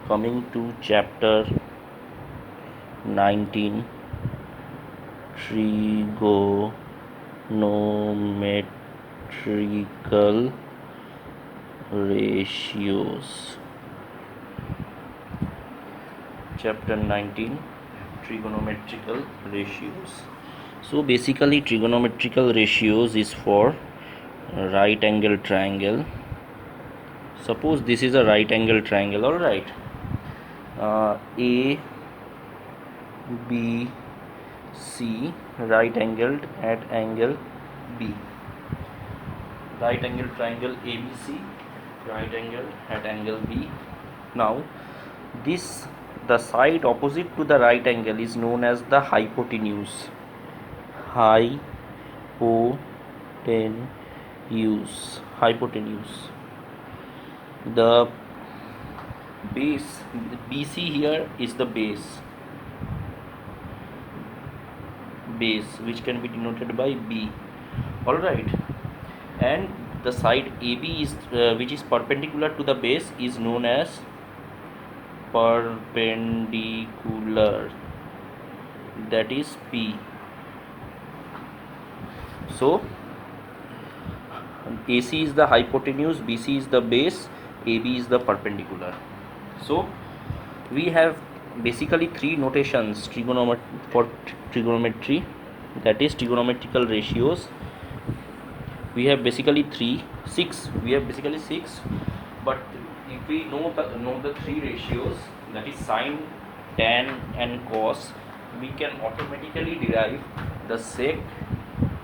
coming to chapter 19, trigonometrical ratios. Chapter 19, trigonometrical ratios. So basically trigonometrical ratios is for right angle triangle. Suppose this is a right angle triangle, all right. A, B, C, right angled at angle B. Right angle triangle ABC, right angled at angle B. Now the side opposite to the right angle is known as the hypotenuse. Hypotenuse. The base BC here is the base which can be denoted by B, all right, and the side AB is which is perpendicular to the base is known as perpendicular, that is P. So AC is the hypotenuse, BC is the base, AB is the perpendicular. So we have basically three notations for trigonometry, that is trigonometrical ratios. We have basically six, but if we know the three ratios, that is sine, tan and cos, we can automatically derive the sec,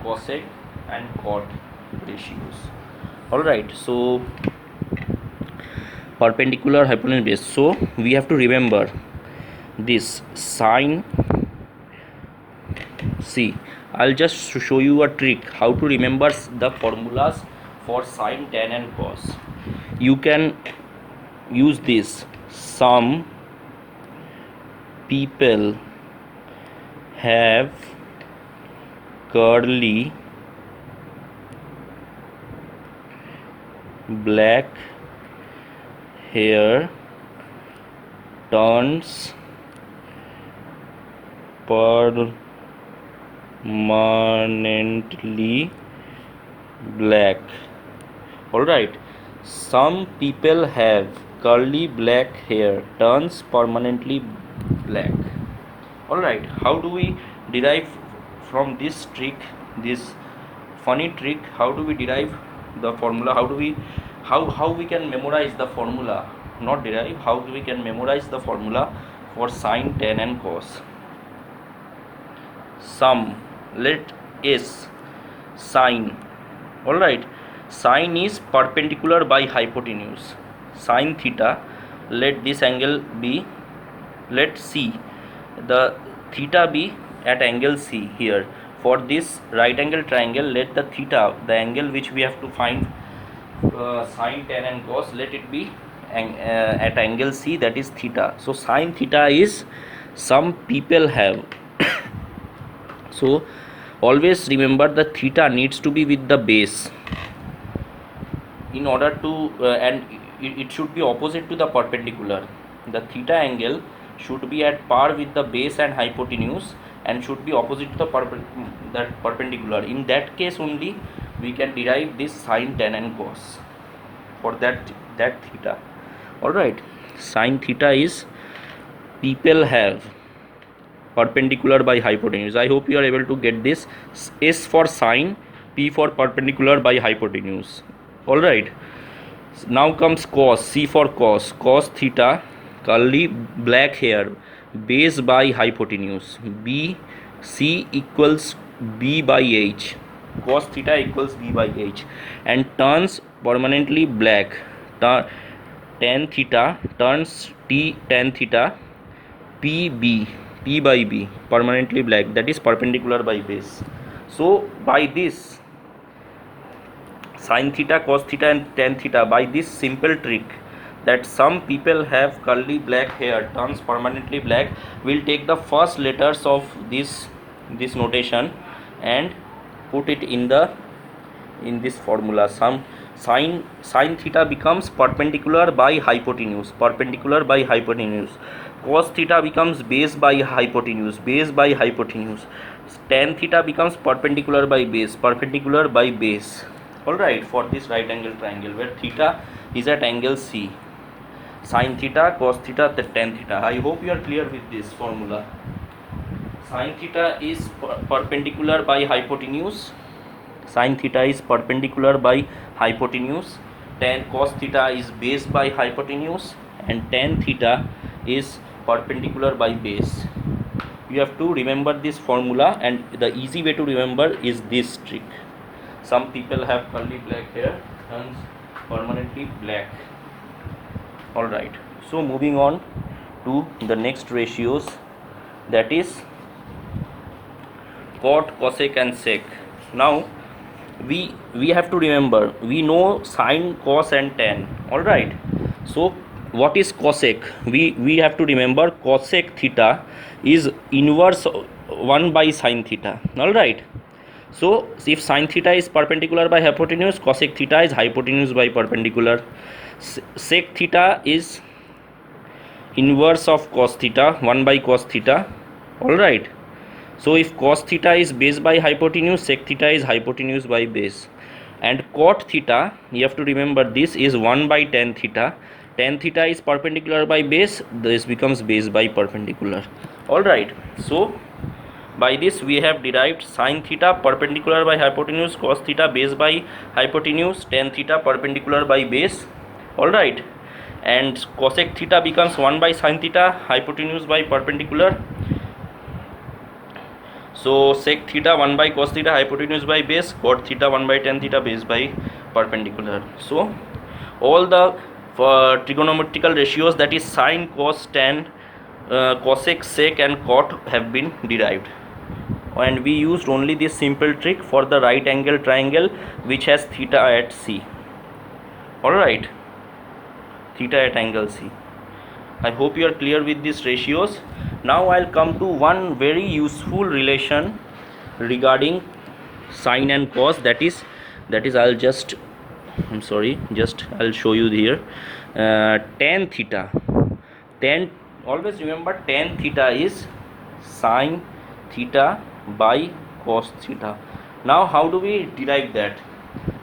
cosec and cot ratios, all right. So perpendicular, hypotenuse, base. So we have to remember this sine. See, I'll just show you a trick how to remember the formulas for sine, tan and cos. You can use this. Some people have curly black hair, turns permanently black, all right. Some people have curly black hair, turns permanently black, all right. How do we derive from this trick, this funny trick? How do we derive the formula? How we can memorize the formula? Not derive, how we can memorize the formula for sine, tan and cos. Sum, let S, sine, all right. Sine is perpendicular by hypotenuse. Sine theta, let this angle be, let C, the theta be at angle C here. For this right angle triangle, let the theta, the angle which we have to find sine, tan and cos, let it be at angle C, that is theta. So sine theta is some people have. So always remember the theta needs to be with the base in order to and it should be opposite to the perpendicular. The theta angle should be at par with the base and hypotenuse and should be opposite to the perpendicular. In that case only we can derive this sine, tan and cos for that theta, all right. Sine theta is people have perpendicular by hypotenuse. I hope you are able to get this. S for sine, P for perpendicular by hypotenuse, all right. Now comes cos. C for cos, cos theta, curly black hair, base by hypotenuse. B, C equals B by H, cos theta equals B by H, and turns permanently black. Tan theta, turns T tan theta, P by B, permanently black, that is perpendicular by base. So by this sin theta, cos theta and tan theta, by this simple trick that some people have curly black hair, turns permanently black, we'll take the first letters of this notation and put it in this formula. Sine theta becomes perpendicular by hypotenuse, cos theta becomes base by hypotenuse, tan theta becomes perpendicular by base, all right, for this right angle triangle where theta is at angle C. Sine theta, cos theta, tan theta. I hope you are clear with this formula. Sine theta is perpendicular by hypotenuse, tan cos theta is base by hypotenuse, and tan theta is perpendicular by base. You have to remember this formula, and the easy way to remember is this trick. Some people have curly black hair and permanently black. All right, so moving on to the next ratios, that is cot, cosec and sec. Now we have to remember, we know sine, cos and tan. All right, so what is cosec? We have to remember cosec theta is inverse 1 by sine theta. All right, so if sine theta is perpendicular by hypotenuse, cosec theta is hypotenuse by perpendicular. Sec theta is inverse of cos theta, 1 by cos theta. All right, so if cos theta is base by hypotenuse, sec theta is hypotenuse by base. And cot theta, you have to remember, this is 1 by tan theta. Tan theta is perpendicular by base, this becomes base by perpendicular. All right, so by this we have derived sine theta perpendicular by hypotenuse, cos theta base by hypotenuse, tan theta perpendicular by base. All right, and cosec theta becomes 1 by sine theta, hypotenuse by perpendicular. So sec theta 1 by cos theta, hypotenuse by base, cot theta 1 by tan theta, base by perpendicular. So all the trigonometrical ratios, that is sine, cos, tan, cosec, sec and cot have been derived, and we used only this simple trick for the right angle triangle which has theta at C. All right, theta at angle C. I hope you are clear with these ratios. Now I'll come to one very useful relation regarding sine and cos, that is I'll show you here. Tan theta, always remember tan theta is sine theta by cos theta. Now how do we derive that?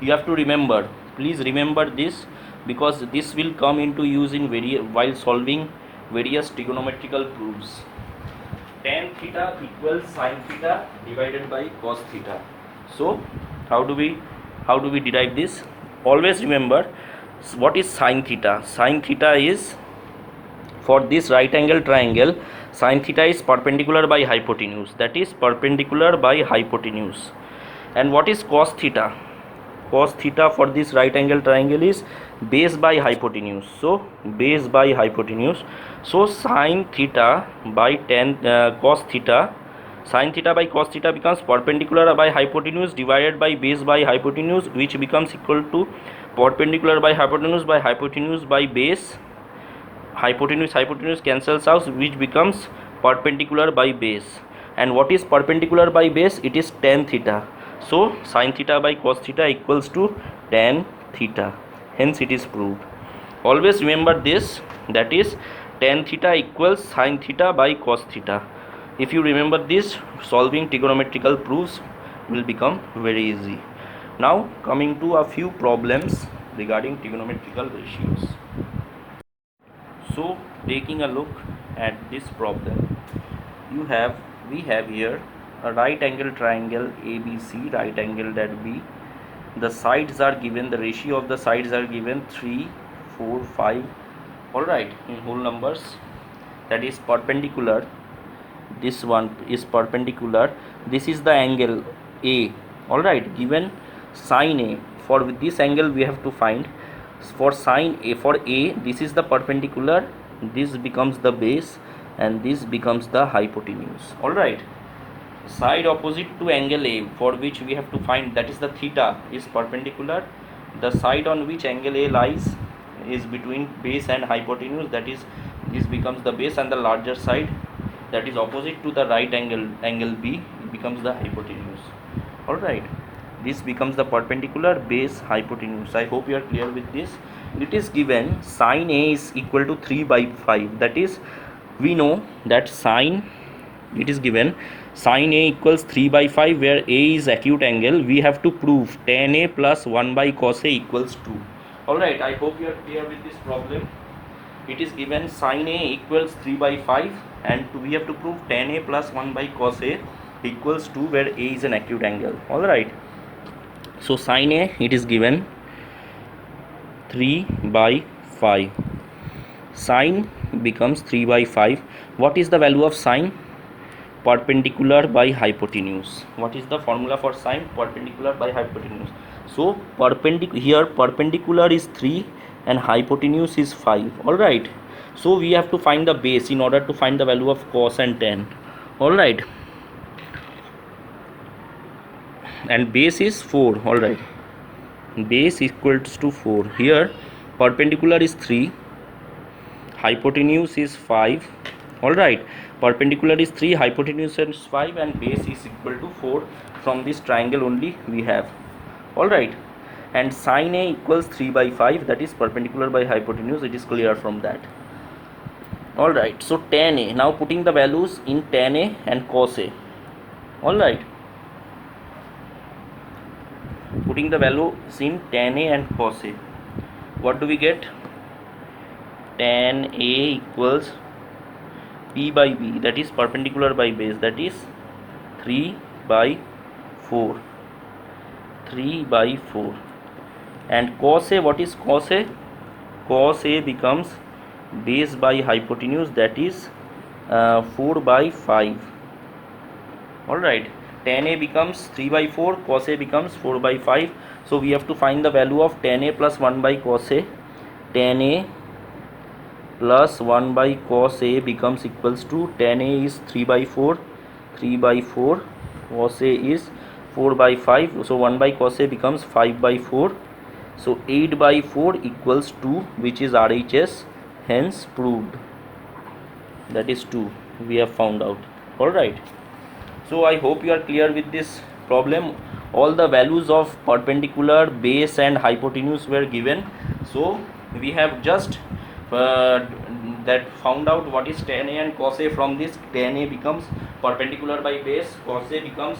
You have to remember, please remember this, because this will come into use in while solving various trigonometrical proofs. Tan theta equals sine theta divided by cos theta. So how do we derive this? Always remember, what is sine theta? Sine theta is, for this right angle triangle, sine theta is perpendicular by hypotenuse, that is perpendicular by hypotenuse. And what is cos theta? Cos theta for this right angle triangle is base by hypotenuse, so base by hypotenuse. So sine theta by cos theta, sine theta by cos theta becomes perpendicular by hypotenuse divided by base by hypotenuse, which becomes equal to perpendicular by hypotenuse by base. Hypotenuse cancels out, which becomes perpendicular by base. And what is perpendicular by base? It is tan theta. So sine theta by cos theta equals to tan theta. Hence it is proved. Always remember this, that is tan theta equals sine theta by cos theta. If you remember this, solving trigonometrical proofs will become very easy. Now coming to a few problems regarding trigonometrical ratios. So taking a look at this problem, we have here a right angle triangle ABC, right angle at B. The sides are given, the ratio of the sides are given 3, 4, 5, all right, in whole numbers. That is perpendicular, this one is perpendicular, this is the angle A, all right, given sine A. For this angle we have to find, for sine A, for A this is the perpendicular, this becomes the base and this becomes the hypotenuse. All right, side opposite to angle A, for which we have to find, that is the theta, is perpendicular. The side on which angle A lies is between base and hypotenuse, that is this becomes the base, and the larger side, that is opposite to the right angle B, becomes the hypotenuse. All right, this becomes the perpendicular, base, hypotenuse. I hope you are clear with this. It is given sine A is equal to 3 by 5. That is, we know that it is given sine A equals 3 by 5, where A is acute angle. We have to prove tan A plus 1 by cos A equals 2. Alright, I hope you are clear with this problem. It is given sine A equals 3 by 5 and we have to prove tan A plus 1 by cos A equals 2, where A is an acute angle. Alright, so sine A, it is given 3 by 5. Sine becomes 3 by 5. What is the value of sine? Perpendicular by hypotenuse. What is the formula for sine? Perpendicular by hypotenuse. So perpendicular is 3 and hypotenuse is 5. Alright, so we have to find the base in order to find the value of cos and tan. Alright, and base is 4. Alright, base equals to 4. Here perpendicular is 3, hypotenuse is 5. Alright, perpendicular is 3, hypotenuse is 5 and base is equal to 4. From this triangle only we have. Alright, and sine A equals 3 by 5, that is perpendicular by hypotenuse. It is clear from that. Alright, so tan A, now putting the values in tan A and cos A. Alright, putting the values in tan A and cos A, what do we get? Tan A equals P by B, that is perpendicular by base, that is 3 by 4. 3 by 4. And cos A, what is cos A? Cos A becomes base by hypotenuse, that is 4 by 5. Alright, tan A becomes 3 by 4, cos A becomes 4 by 5. So we have to find the value of tan A plus 1 by cos A. Tan A plus 1 by cos A becomes equals to, tan A is 3 by 4, 3 by 4, cos A is 4 by 5, so 1 by cos A becomes 5 by 4, so 8 by 4 equals 2, which is RHS, hence proved. That is 2, we have found out. Alright, so I hope you are clear with this problem. All the values of perpendicular, base and hypotenuse were given, so we have just that found out what is tan A and cos A. From this, tan A becomes perpendicular by base, cos A becomes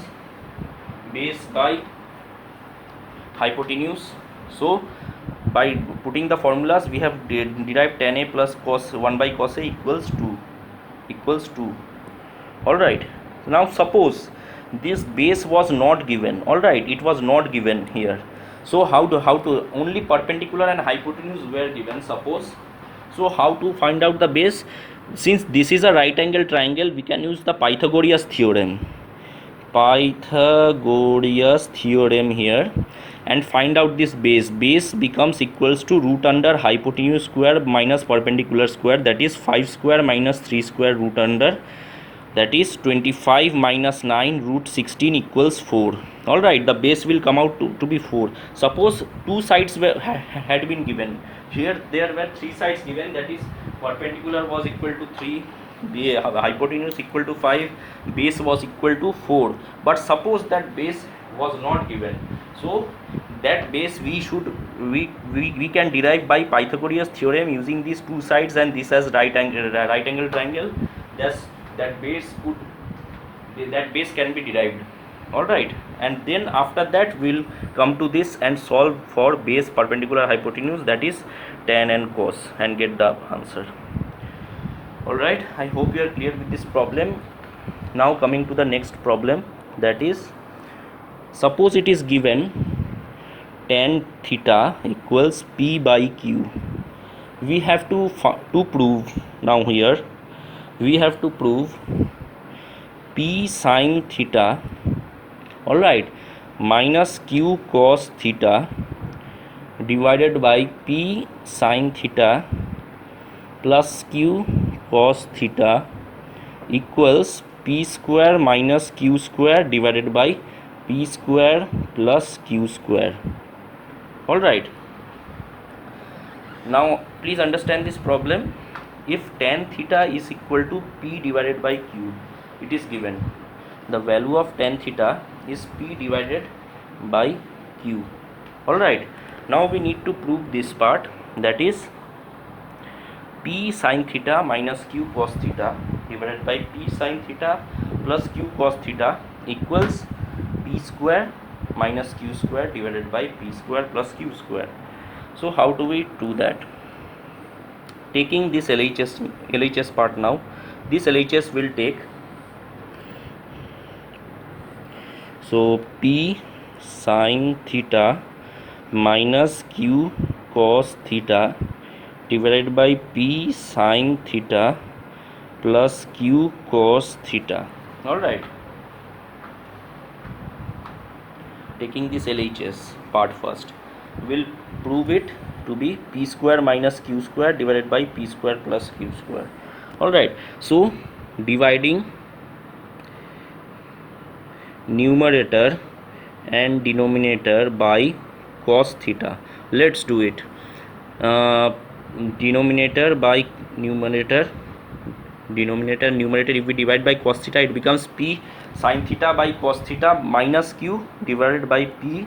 base by hypotenuse. So by putting the formulas, we have derived tan A plus cos 1 by cos A equals 2. Alright, now suppose this base was not given. Alright, it was not given here. So how to only perpendicular and hypotenuse were given, suppose. So how to find out the base? Since this is a right angle triangle, we can use the Pythagoras theorem. Pythagoras theorem here, and find out this base. Base becomes equals to root under hypotenuse square minus perpendicular square, that is 5 square minus 3 square root under, that is 25 minus 9 root 16 equals 4. Alright, the base will come out to be 4. Suppose two sides had been given. Here there were 3 sides given, that is perpendicular was equal to 3, the hypotenuse equal to 5, base was equal to 4. But suppose that base was not given, so that base we can derive by Pythagoras theorem using these two sides and this as right angle triangle. That base can be derived. Alright, and then after that we'll come to this and solve for base, perpendicular, hypotenuse, that is tan and cos, and get the answer. Alright, I hope you are clear with this problem. Now coming to the next problem, that is, suppose it is given tan theta equals P by Q. We have to prove, now here we have to prove P sin theta, alright, minus Q cos theta divided by P sin theta plus Q cos theta equals P square minus Q square divided by P square plus Q square. Alright, now please understand this problem. If tan theta is equal to P divided by Q, it is given the value of tan theta is P divided by q. Alright, now we need to prove this part, that is p sin theta minus q cos theta divided by p sin theta plus q cos theta equals p square minus q square divided by p square plus q square. So how do we do that? Taking this LHS part now, this LHS will take, so p sin theta minus q cos theta divided by p sin theta plus q cos theta. Alright, taking this LHS part first, we'll prove it to be p square minus q square divided by p square plus q square. Alright, so dividing numerator and denominator by cos theta, let's do it. Denominator by numerator, if we divide by cos theta, it becomes p sin theta by cos theta minus q divided by p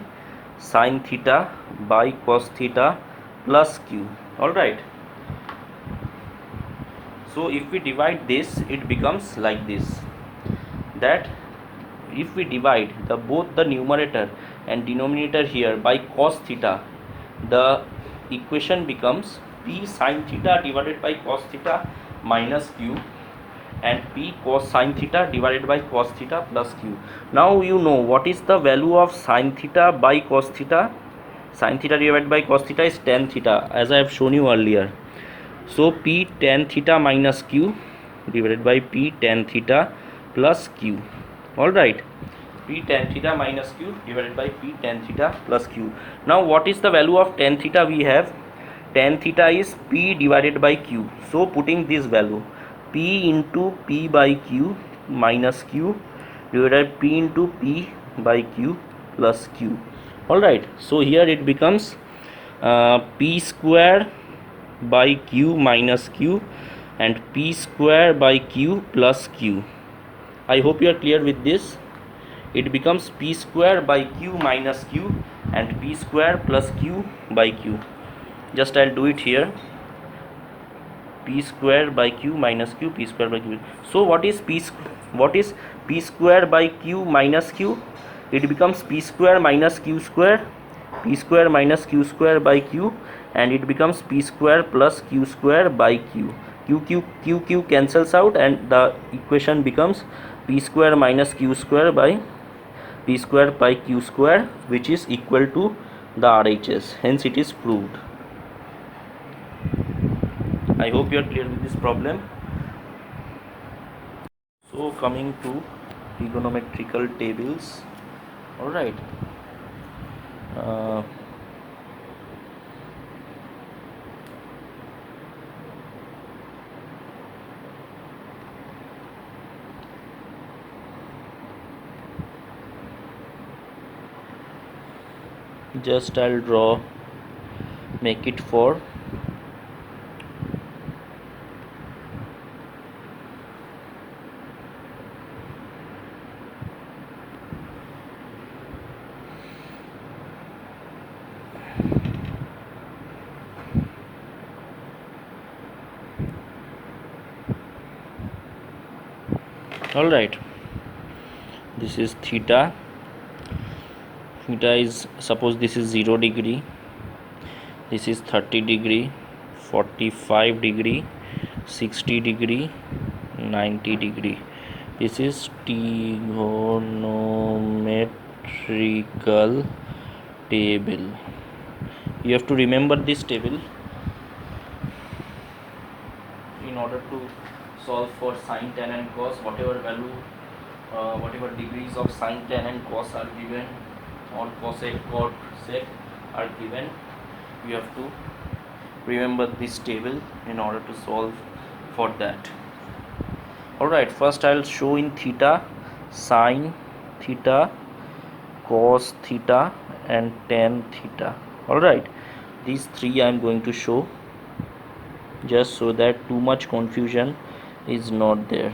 sin theta by cos theta plus q. Alright, so if we divide this, it becomes like this, that if we divide both the numerator and denominator here by cos theta, the equation becomes p sin theta divided by cos theta minus q and p cos sin theta divided by cos theta plus q. Now you know what is the value of sin theta by cos theta. Sin theta divided by cos theta is tan theta, as I have shown you earlier. So p tan theta minus q divided by p tan theta plus q. Alright, p tan theta minus q divided by p tan theta plus q. Now what is the value of tan theta? We have tan theta is p divided by q, so putting this value, p into p by q minus q divided by p into p by q plus q. Alright, so here it becomes p square by q minus q and p square by q plus q. I hope you are clear with this. It becomes p square by q minus q and p square plus q by q. Just I'll do it here, p square by q minus q, p square by q. So what is p square by q minus q? It becomes p square minus q square, p square minus q square by q, and it becomes p square plus q square by q. Q cancels out and the equation becomes p square minus q square by p square by q square, which is equal to the RHS. Hence it is proved. I hope you are clear with this problem. So coming to trigonometrical tables. Alright, just I'll draw, make it for alright, this is theta. Theta is, suppose this is 0 degree, this is 30 degree, 45 degree, 60 degree, 90 degree. This is trigonometrical table. You have to remember this table in order to solve for sine, tan and cos. Whatever value, whatever degrees of sine, tan and cos are given, or cosec, cot, sec are given, you have to remember this table in order to solve for that. Alright, first I'll show in theta, sine theta, cos theta and tan theta. Alright, these three I am going to show, just so that too much confusion is not there.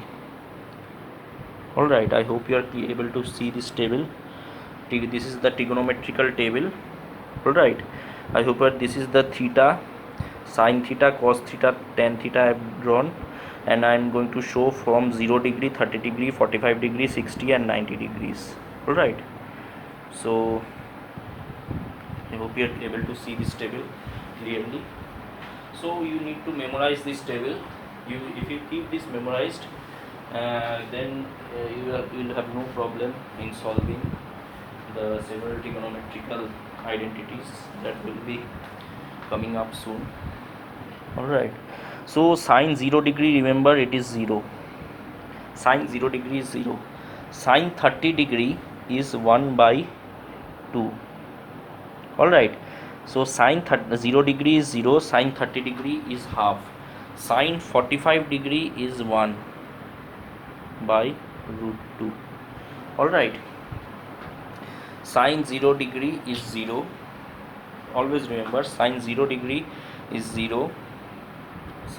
Alright, I hope you are able to see this table. this is the trigonometrical table. All right, I hope that this is the theta, sin theta, cos theta, tan theta I have drawn, and I am going to show from 0 degree, 30 degree, 45 degree, 60 and 90 degrees. All right, so I hope you are able to see this table clearly. So you need to memorize this table. If you keep this memorized, then you will have no problem in solving the several trigonometrical identities that will be coming up soon. All right, so sine 0 degree, remember it is 0. Sine 0 degree is 0. Sine 30 degree is 1 by 2. All right, so sine 0 degree is 0, sine 30 degree is half, sine 45 degree is 1 by root 2. All right, sine 0 degree is 0. Always remember, sine 0 degree is 0,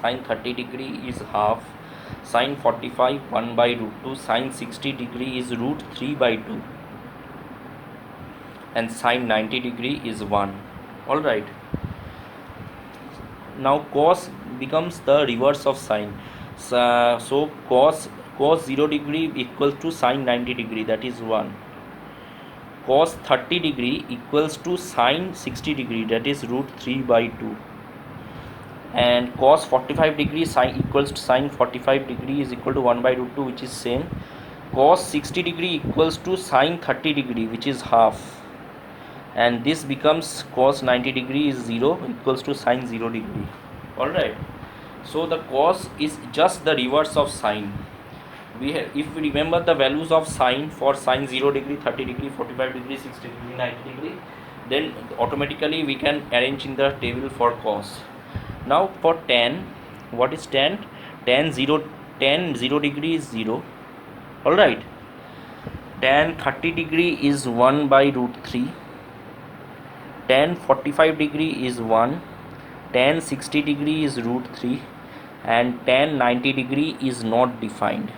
sine 30 degree is half, sine 45 1 by root 2, sine 60 degree is root 3 by 2, and sine 90 degree is 1. All right, now cos becomes the reverse of sine. So cos 0 degree equals to sine 90 degree, that is 1. Cos 30 degree equals to sine 60 degree, that is root 3 by 2. And cos 45 degree sine equals to sine 45 degree is equal to 1 by root 2, which is same. Cos 60 degree equals to sine 30 degree, which is half, and this becomes cos 90 degree is 0 equals to sine 0 degree. All right, so the cos is just the reverse of sine. If we remember the values of sine for sine 0 degree, 30 degree, 45 degree, 60 degree, 90 degree, then automatically we can arrange in the table for cos. Now for tan, what is tan? Tan 0 degree is 0. All right, tan 30 degree is 1 by root 3, tan 45 degree is 1, tan 60 degree is root 3, and tan 90 degree is not defined.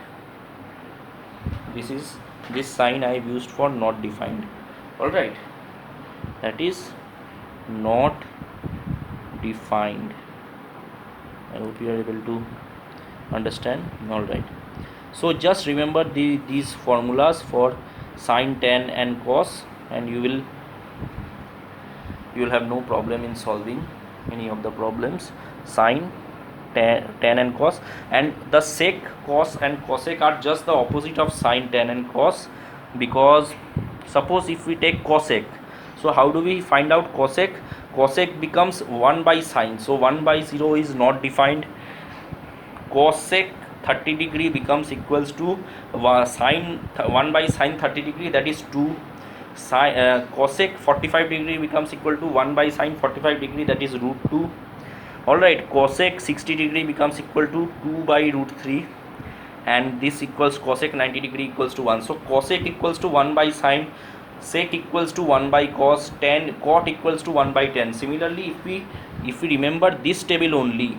This sign I have used for not defined. All right, that is not defined. I hope you are able to understand. All right, so just remember these formulas for sine, tan and cos, and you will have no problem in solving any of the problems. Sine, tan and cos, and the sec, cos and cosec are just the opposite of sine, tan and cos, because suppose if we take cosec, so how do we find out cosec? Cosec becomes 1 by sine, so 1 by 0 is not defined. Cosec 30 degree becomes equals to sine 1 by sine 30 degree, that is 2. Cosec 45 degree becomes equal to 1 by sine 45 degree, that is root 2. All right, cosec 60 degree becomes equal to 2 by root 3, and this equals cosec 90 degree equals to 1. So cosec equals to 1 by sine, sec equals to 1 by cos, tan cot equals to 1 by tan. Similarly, if we remember this table only,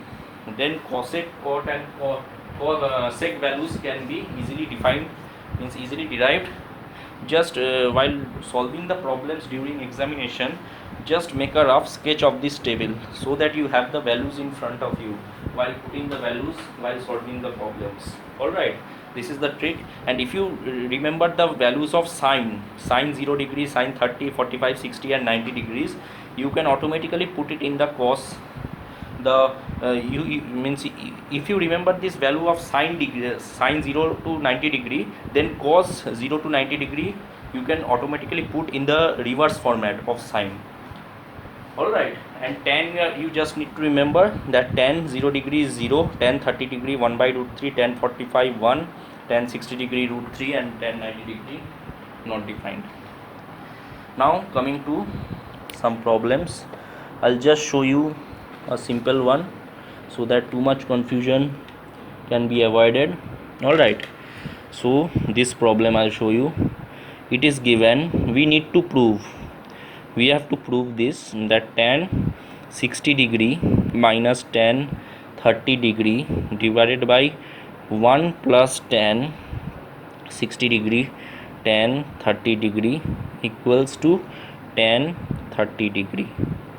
then cosec, cot and sec values can be easily defined, means easily derived. Just while solving the problems during examination, just make a rough sketch of this table so that you have the values in front of you while putting the values while solving the problems. All right, this is the trick. And if you remember the values of sine 0 degree, sine 30, 45, 60 and 90 degrees, you can automatically put it in the cos. You means if you remember this value of sine 0 to 90 degree, then cos 0 to 90 degree you can automatically put in the reverse format of sine. All right, and tan, you just need to remember that tan 0 degree is 0, tan 30 degree 1 by root 3, tan 45 1, tan 60 degree root 3, and tan 90 degree not defined. Now coming to some problems, I'll just show you a simple one so that too much confusion can be avoided. All right, so this problem I'll show you. It is given, we have to prove this, that tan 60 degree minus tan 30 degree divided by 1 plus tan 60 degree tan 30 degree equals to tan 30 degree.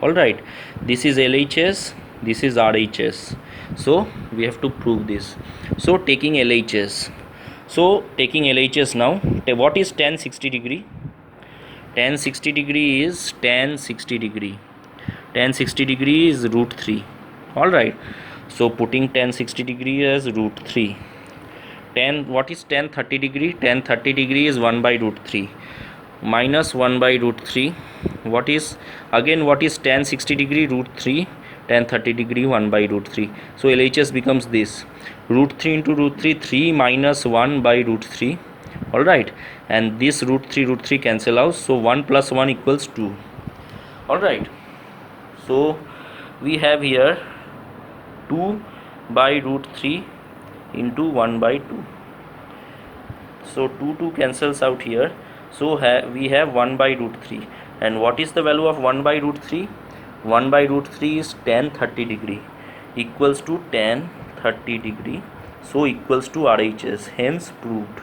All right, this is LHS, this is RHS, so we have to prove this. So taking LHS, now, what is tan 60 degree? Tan 60 degree is tan 60 degree. Tan 60 degree is root 3. All right, so putting tan 60 degree as root 3. What is tan 30 degree? Tan 30 degree is 1 by root 3 minus 1 by root 3. What is tan 60 degree? Root 3. Tan 30 degree 1 by root 3. So LHS becomes this: root 3 into root 3, 3 minus 1 by root 3. All right, and this root 3 cancel out, so 1 plus 1 equals 2. All right, so we have here 2 by root 3 into 1 by 2. So 2 cancels out here, so we have 1 by root 3. And what is the value of 1 by root 3? 1 by root 3 is tan 30 degree equals to tan 30 degree, so equals to RHS, hence proved.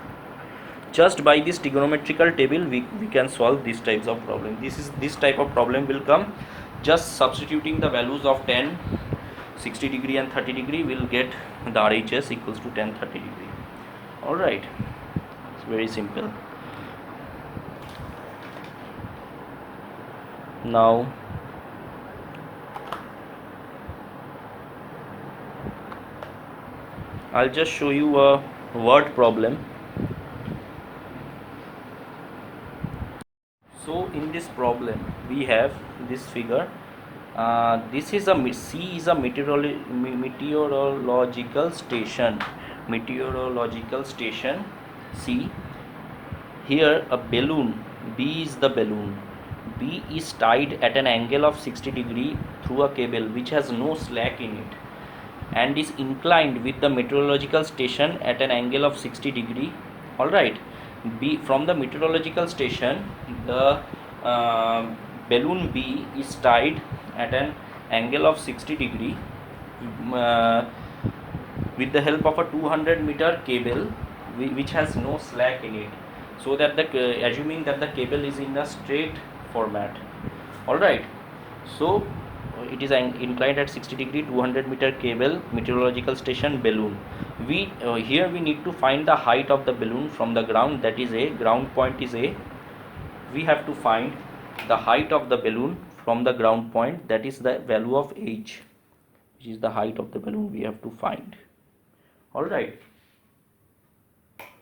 Just by this trigonometrical table we can solve these types of problem. This type of problem will come just substituting the values of tan 60 degree and 30 degree. Will get the RHS equals to tan 30 degree. All right, it's very simple. Now I'll just show you a word problem. So in this problem we have this figure. This is C is a meteorological station. C. Here a balloon, B is the balloon. B is tied at an angle of 60 degree through a cable which has no slack in it and is inclined with the meteorological station at an angle of 60 degree. All right, B, from the meteorological station the balloon B is tied at an angle of 60 degree with the help of a 200-meter cable which has no slack in it, so that assuming that the cable is in a straight format. All right, so it is inclined at 60 degree, 200-meter cable, meteorological station, balloon. Here we need to find the height of the balloon from the ground, that is A. Ground point is A. We have to find the height of the balloon from the ground point, that is the value of H, which is the height of the balloon we have to find. All right,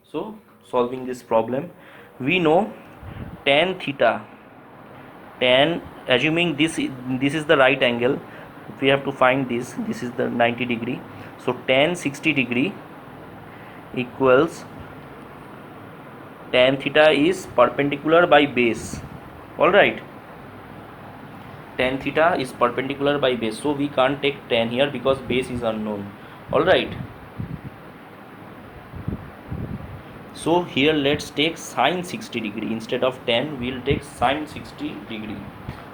so solving this problem, we know tan theta, assuming this is the right angle, we have to find this is the 90 degree, so tan 60 degree equals tan theta is perpendicular by base. All right, tan theta is perpendicular by base, so we can't take tan here because base is unknown. All right, so here let's take sine 60 degree. Instead of tan we'll take sine 60 degree.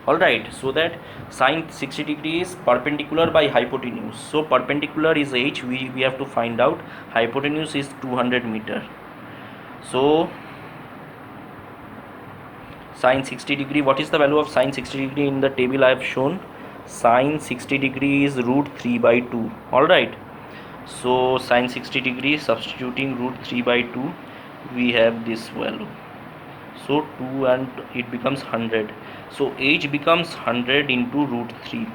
All right, so that sine 60 degree is perpendicular by hypotenuse, so perpendicular is H, we have to find out. Hypotenuse is 200 meter, so sine 60 degree, what is the value of sine 60 degree? In the table I have shown, sine 60 degree is root 3 by 2. All right, so sine 60 degree, substituting root 3 by 2, we have this value, so 2 and it becomes 100, so H becomes 100 into root 3.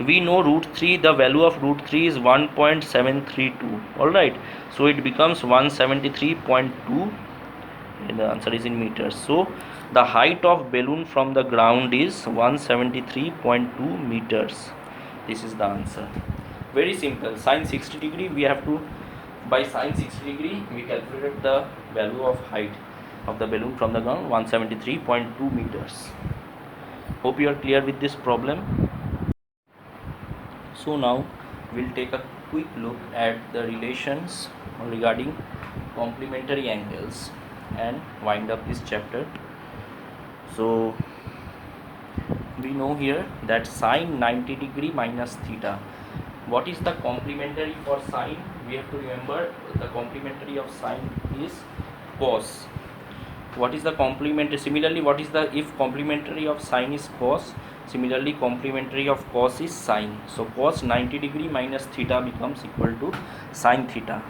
We know root 3, the value of root 3 is 1.732. all right, so it becomes 173.2, and the answer is in meters. So the height of balloon from the ground is 173.2 meters. This is the answer. Very simple. Sine 60 degree, we have to, by sine 60 degree we calculated the value of height of the balloon from the ground, 173.2 meters. Hope you are clear with this problem. So now we'll take a quick look at the relations regarding complementary angles and wind up this chapter. So we know here that sine 90 degree minus theta. What is the complementary for sine? We have to remember the complementary of sine is cos. what is the complementary? Similarly, what is the, if complementary of sine is cos, similarly complementary of cos is sine. So cos 90 degree minus theta becomes equal to sine theta,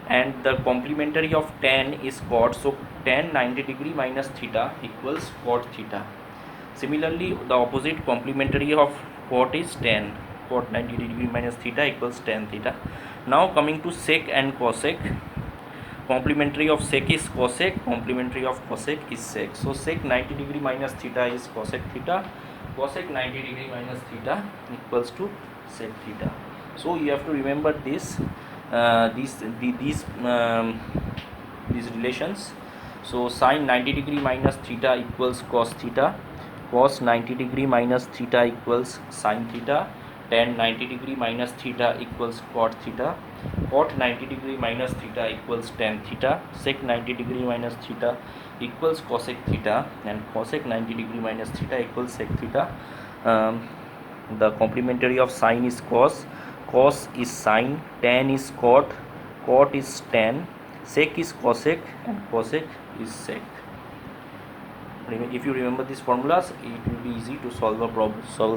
and the complementary of tan is cot, so tan 90 degree minus theta equals cot theta. Similarly, the opposite complementary of cot is tan, cot 90 degree minus theta equals tan theta. Now coming to sec and cosec, complementary of sec is cosec, complementary of cosec is sec. So sec 90 degree minus theta is cosec theta, cosec 90 degree minus theta equals to sec theta. So you have to remember this, these relations. So sine 90 degree minus theta equals cos theta, cos 90 degree minus theta equals sine theta, tan 90 degree minus theta equals cot theta, cot 90 degree minus theta equals tan theta, sec 90 degree minus theta equals cosec theta, and cosec 90 degree minus theta equals sec theta. The complementary of sine is cos, cos is sine, tan is cot, cot is tan, sec is cosec, and cosec is sec. If you remember these formulas, it will be easy to solve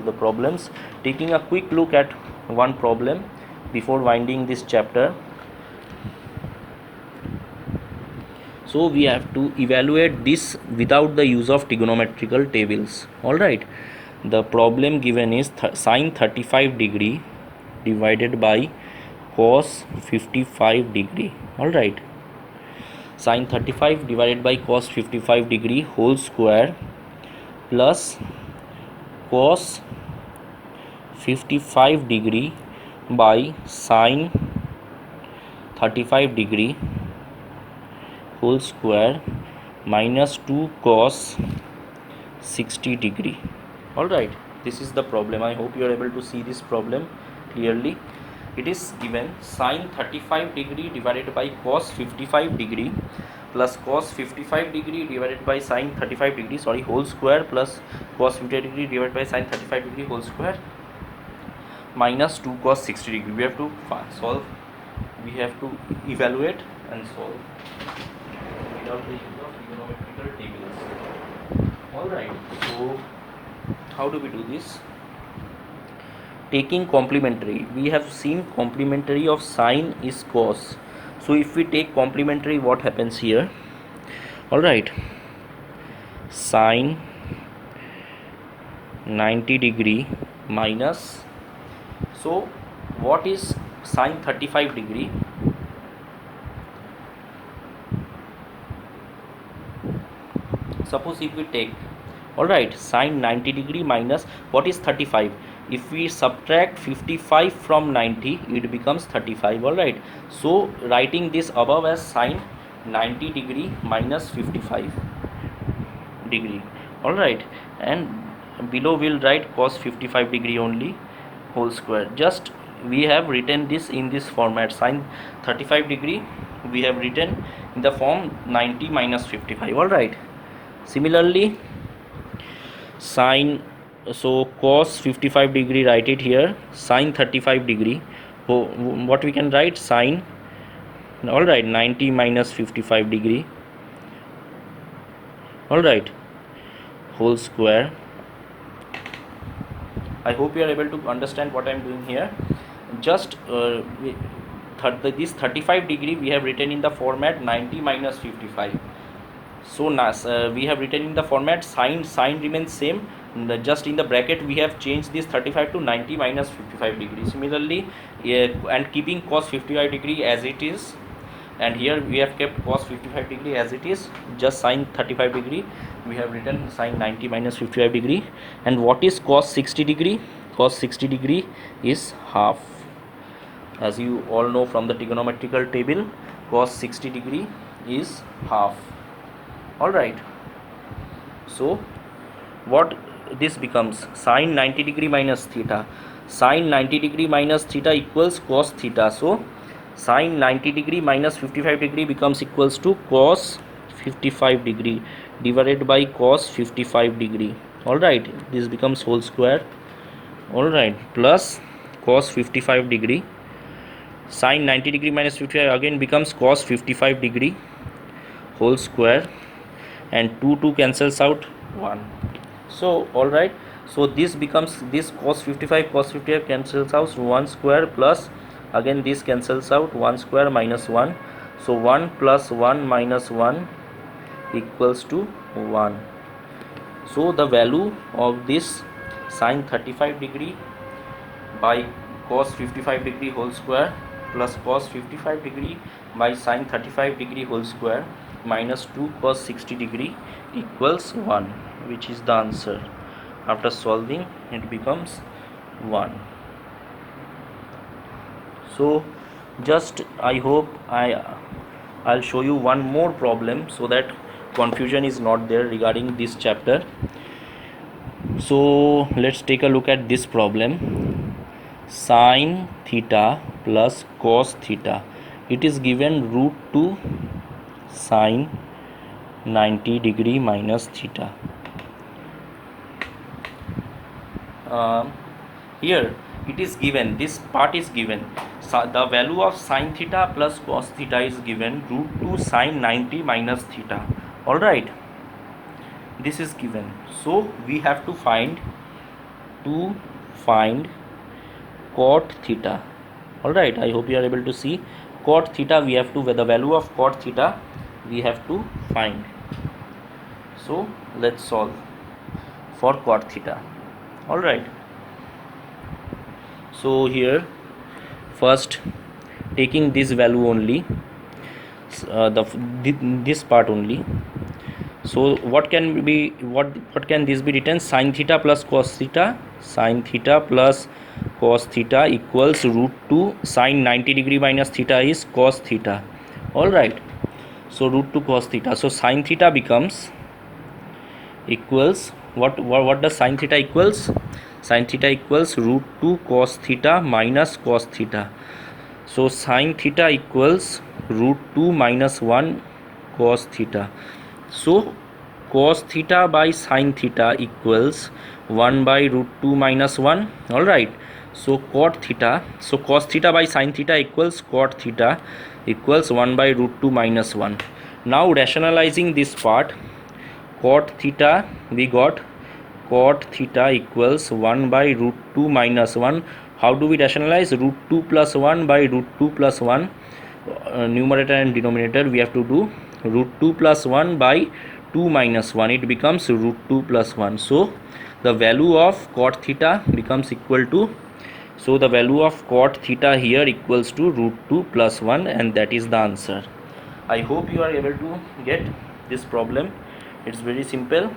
the problems. Taking a quick look at one problem before winding this chapter. So we have to evaluate this without the use of trigonometrical tables. All right, the problem given is sine 35 degree divided by cos 55 degree. All right, sine 35 divided by cos 55 degree whole square plus cos 55 degree by sine 35 degree whole square minus 2 cos 60 degree. All right, this is the problem. I hope you are able to see this problem clearly. It is given sine 35 degree divided by cos 55 degree plus cos 55 degree divided by sine 35 degree, whole square plus cos 55 degree divided by sine 35 degree whole square minus 2 cos 60 degree. We have to solve, we have to evaluate and solve without the use of trigonometrical tables. All right, so how do we do this? Taking complementary, we have seen complementary of sine is cos. So if we take complementary, what happens here? All right, sine 90 degree minus, so what is sine 35 degree? Suppose if we take, all right, sine 90 degree minus, what is 35? If we subtract 55 from 90, it becomes 35. All right, so writing this above as sine 90 degree minus 55 degree. All right, and below we'll write cos 55 degree only whole square. Just we have written this in this format, sine 35 degree we have written in the form 90 minus 55. All right, similarly sine, so cos 55 degree, write it here, sine 35 degree, so what we can write, sine, all right, 90 minus 55 degree, all right, whole square. I hope you are able to understand what I am doing here. Just this 35 degree we have written in the format 90 minus 55. So we have written in the format sine remains same, just in the bracket we have changed this 35 to 90 minus 55 degree. Similarly, and keeping cos 55 degree as it is, and here we have kept cos 55 degree as it is, just sine 35 degree we have written sine 90 minus 55 degree. And what is cos 60 degree? Cos 60 degree is half, as you all know from the trigonometrical table, cos 60 degree is half. All right, so what this becomes, sine 90 degree minus theta, sine 90 degree minus theta equals cos theta, so sine 90 degree minus 55 degree becomes equals to cos 55 degree divided by cos 55 degree. All right, this becomes whole square, all right, plus cos 55 degree, sine 90 degree minus 55 again becomes cos 55 degree whole square and 2 cancels out 1. So all right, so this becomes, this cos 55 cancels out 1 square, plus again this cancels out 1 square minus 1. So 1 plus 1 minus 1 equals to 1. So the value of this sin 35 degree by cos 55 degree whole square plus cos 55 degree by sin 35 degree whole square minus 2 cos 60 degree equals 1, which is the answer. After solving, it becomes 1. So just I hope I'll show you one more problem so that confusion is not there regarding this chapter. So let's take a look at this problem. Sin theta plus cos theta, it is given root 2 sin 90 degree minus theta. Here it is given, this part is given, so the value of sin theta plus cos theta is given root 2 sin 90 minus theta. All right, this is given, so we have to find cot theta. All right, I hope you are able to see cot theta. We have to, the value of cot theta we have to find. So let's solve for cot theta. All right, so here first taking this value only, this part only. So what can be, what can this be written? Sin theta plus cos theta, sin theta plus cos theta equals root 2 sin 90 degree minus theta is cos theta. All right, so root 2 cos theta, so sin theta becomes equals what does sin theta equals? Sin theta equals root 2 cos theta minus cos theta. So sin theta equals root 2 minus 1 cos theta. So cos theta by sin theta equals 1 by root 2 minus 1. All right, so cot theta, so cos theta by sin theta equals cot theta equals 1 by root 2 minus 1. Now rationalizing this part, cot theta, we got cot theta equals 1 by root 2 minus 1. How do we rationalize? Root 2 plus 1 by root 2 plus 1, numerator and denominator we have to do root 2 plus 1 by 2 minus 1, it becomes root 2 plus 1. So the value of cot theta becomes equal to, so the value of cot theta here equals to root 2 plus 1, and that is the answer. I hope you are able to get this problem. It's very simple.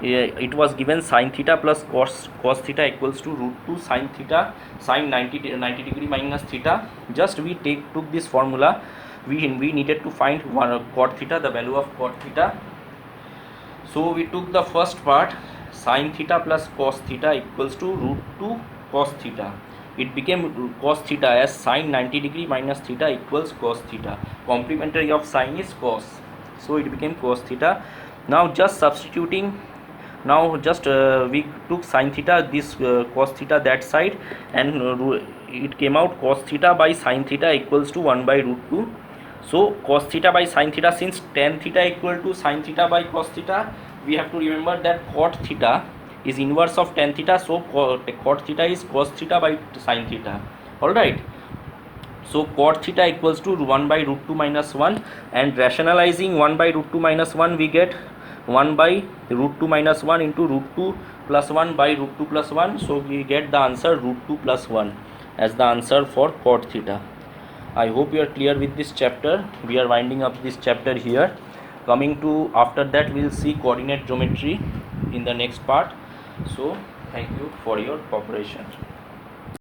It was given sin theta plus cos theta equals to root 2 sin theta sin 90 degree minus theta. Just we took this formula, we needed to find cot theta, the value of cot theta. So we took the first part, sin theta plus cos theta equals to root 2 cos theta. It became cos theta as sin 90 degree minus theta equals cos theta. Complementary of sin is cos, so it became cos theta. Now just substituting, now just we took sin theta, this cos theta that side, and it came out cos theta by sin theta equals to 1 by root 2. So cos theta by sin theta, since tan theta equal to sin theta by cos theta, we have to remember that cot theta is inverse of tan theta, so cot theta is cos theta by sin theta. All right, so cot theta equals to 1 by root 2 minus 1, and rationalizing 1 by root 2 minus 1, we get 1 by root 2 minus 1 into root 2 plus 1 by root 2 plus 1, so we get the answer root 2 plus 1 as the answer for cot theta. I hope you are clear with this chapter. We are winding up this chapter here. Coming to, after that we will see coordinate geometry in the next part. So thank you for your cooperation.